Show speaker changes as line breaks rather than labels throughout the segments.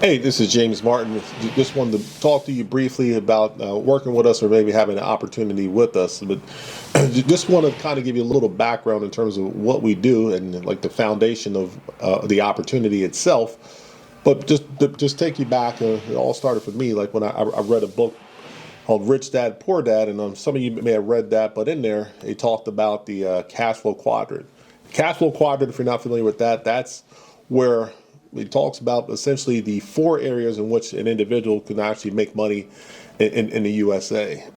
Hey, this is James Martin. Just wanted to talk to you briefly about working with us or maybe having an opportunity with us. But just want to kind of give you a little background in terms of what we do and like the foundation of the opportunity itself. But just take you back. It all started for me. Like when I read a book called Rich Dad Poor Dad, and some of you may have read that. But in there, he talked about the cash flow quadrant. Cash flow quadrant, if you're not familiar with that, that's where it talks about essentially the four areas in which an individual can actually make money in the USA.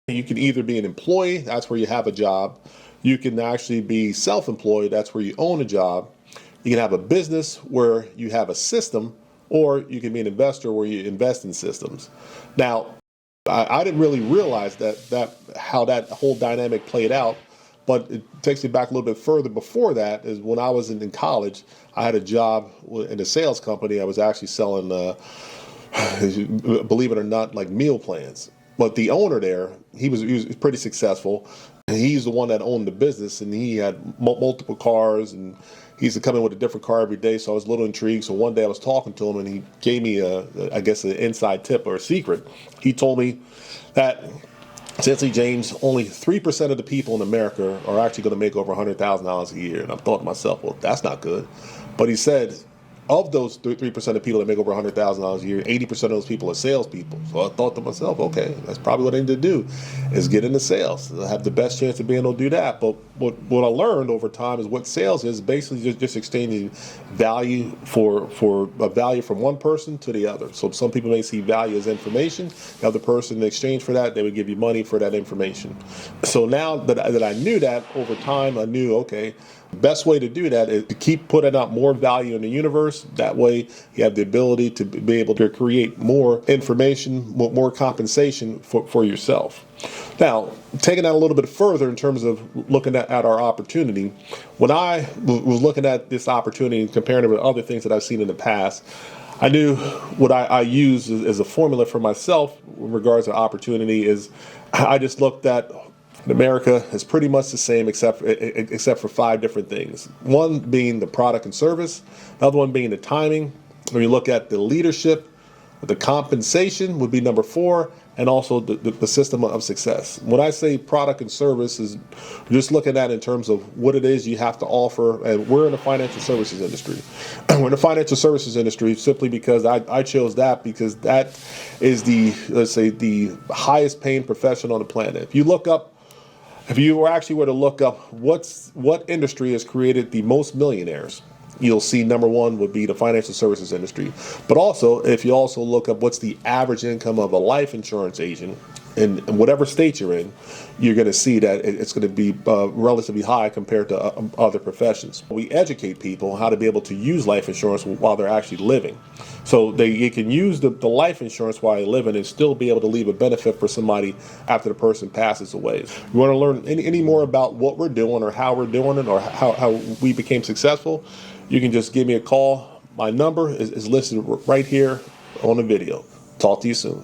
You can either be an employee, that's where you have a job. You can actually be self-employed, that's where you own a job. You can have a business where you have a system, or you can be an investor where you invest in systems. Now, I didn't really realize that how that whole dynamic played out. But it takes me back a little bit further. Before that is when I was in college, I had a job in a sales company. I was actually selling, believe it or not, like meal plans. But the owner there, he was pretty successful. And he's the one that owned the business, and he had multiple cars, and he used to come in with a different car every day. So I was a little intrigued. So one day I was talking to him, and he gave me, I guess, an inside tip or a secret. He told me that, essentially, James, only 3% of the people in America are actually going to make over $100,000 a year. And I thought to myself, well, that's not good. But he said, of those 3% of people that make over $100,000 a year, 80% of those people are salespeople. So I thought to myself, okay, that's probably what I need to do is get into sales. I have the best chance of being able to do that. But what I learned over time is what sales is basically just exchanging value for a value from one person to the other. So some people may see value as information. The other person, in exchange for that, they would give you money for that information. So now that I knew that over time, I knew, okay, the best way to do that is to keep putting out more value in the universe. That way you have the ability to be able to create more information, more compensation for yourself. Now, taking that a little bit further in terms of looking at our opportunity, when I was looking at this opportunity and comparing it with other things that I've seen in the past, I knew what I use as a formula for myself in regards to opportunity is I just looked at America is pretty much the same except for five different things. One being the product and service, another one being the timing. When you look at the leadership, the compensation would be number four, and also the system of success. When I say product and service is just looking at in terms of what it is you have to offer, and we're in the financial services industry. We're in the financial services industry simply because I chose that because that is the highest paying profession on the planet. If you were to look up what industry has created the most millionaires, you'll see number one would be the financial services industry. But also, if you also look up what's the average income of a life insurance agent in whatever state you're in, you're going to see that it's going to be relatively high compared to other professions. We educate people how to be able to use life insurance while they're actually living. So they can use the life insurance while they're living and still be able to leave a benefit for somebody after the person passes away. If you want to learn any more about what we're doing or how we're doing it or how we became successful, you can just give me a call. My number is listed right here on the video. Talk to you soon.